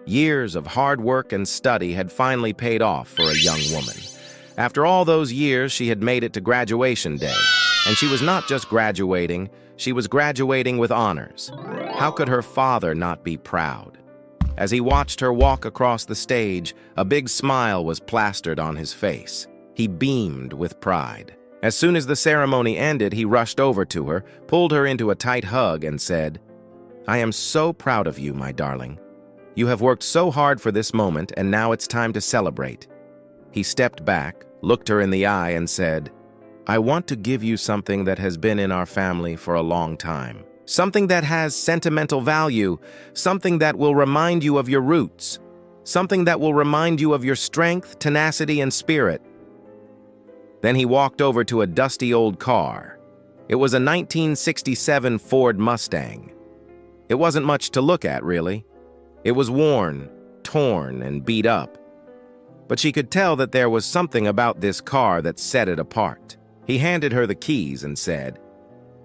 Years of hard work and study had finally paid off for a young woman. After all those years, she had made it to graduation day. And she was not just graduating, she was graduating with honors. How could her father not be proud? As he watched her walk across the stage, a big smile was plastered on his face. He beamed with pride. As soon as the ceremony ended, he rushed over to her, pulled her into a tight hug, and said, "I am so proud of you, my darling. You have worked so hard for this moment, and now it's time to celebrate." He stepped back, looked her in the eye, and said, "I want to give you something that has been in our family for a long time. Something that has sentimental value, something that will remind you of your roots, something that will remind you of your strength, tenacity, and spirit." Then he walked over to a dusty old car. It was a 1967 Ford Mustang. It wasn't much to look at, really. It was worn, torn, and beat up. But she could tell that there was something about this car that set it apart. He handed her the keys and said,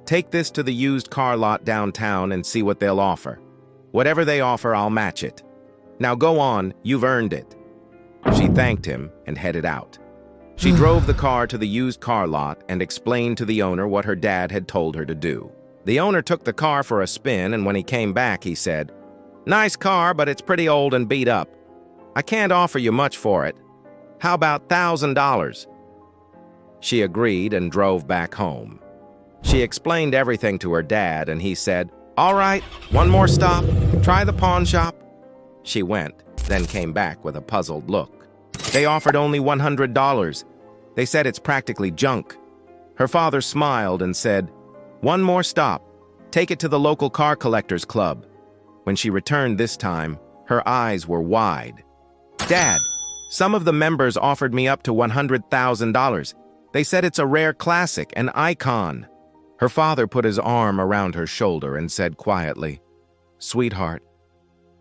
"Take this to the used car lot downtown and see what they'll offer. Whatever they offer, I'll match it. Now go on, you've earned it." She thanked him and headed out. She drove the car to the used car lot and explained to the owner what her dad had told her to do. The owner took the car for a spin, and when he came back, he said, "Nice car, but it's pretty old and beat up. I can't offer you much for it. How about $1,000? She agreed and drove back home. She explained everything to her dad, and he said, "All right, one more stop. Try the pawn shop." She went, then came back with a puzzled look. They offered only $100. They said it's practically junk. Her father smiled and said, "One more stop. Take it to the local car collectors club." When she returned this time, her eyes were wide. "Dad, some of the members offered me up to $100,000. They said it's a rare classic, an icon." Her father put his arm around her shoulder and said quietly, "Sweetheart,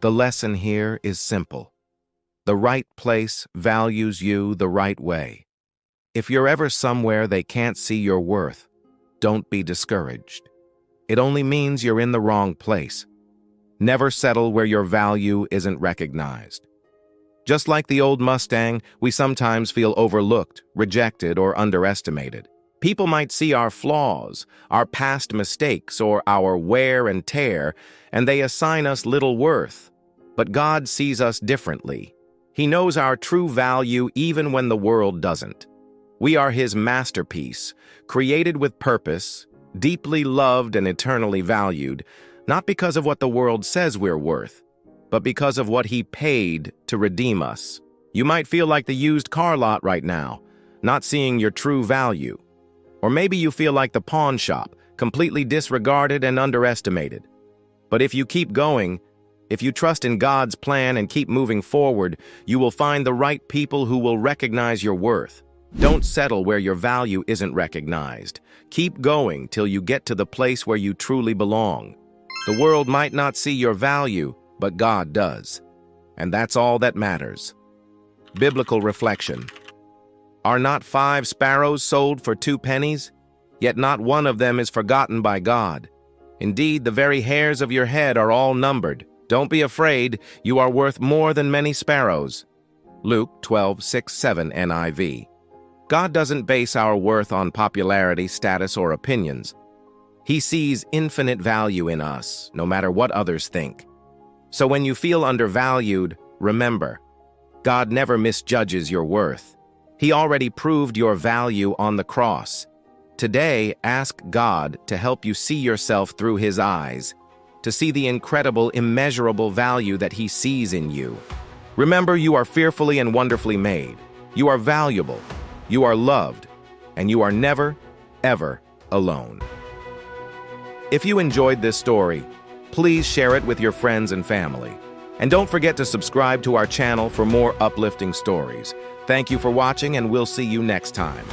the lesson here is simple. The right place values you the right way. If you're ever somewhere they can't see your worth, don't be discouraged. It only means you're in the wrong place. Never settle where your value isn't recognized." Just like the old Mustang, we sometimes feel overlooked, rejected, or underestimated. People might see our flaws, our past mistakes, or our wear and tear, and they assign us little worth. But God sees us differently. He knows our true value even when the world doesn't. We are His masterpiece, created with purpose, deeply loved and eternally valued, not because of what the world says we're worth, but because of what He paid to redeem us. You might feel like the used car lot right now, not seeing your true value. Or maybe you feel like the pawn shop, completely disregarded and underestimated. But if you keep going, if you trust in God's plan and keep moving forward, you will find the right people who will recognize your worth. Don't settle where your value isn't recognized. Keep going till you get to the place where you truly belong. The world might not see your value, but God does. And that's all that matters. Biblical reflection. Are not 5 sparrows sold for 2 pennies? Yet not one of them is forgotten by God. Indeed, the very hairs of your head are all numbered. Don't be afraid, you are worth more than many sparrows. Luke 12:6-7 NIV. God doesn't base our worth on popularity, status, or opinions. He sees infinite value in us, no matter what others think. So when you feel undervalued, remember, God never misjudges your worth. He already proved your value on the cross. Today, ask God to help you see yourself through His eyes, to see the incredible, immeasurable value that He sees in you. Remember, you are fearfully and wonderfully made. You are valuable, you are loved, and you are never, ever alone. If you enjoyed this story, please share it with your friends and family. And don't forget to subscribe to our channel for more uplifting stories. Thank you for watching, and we'll see you next time.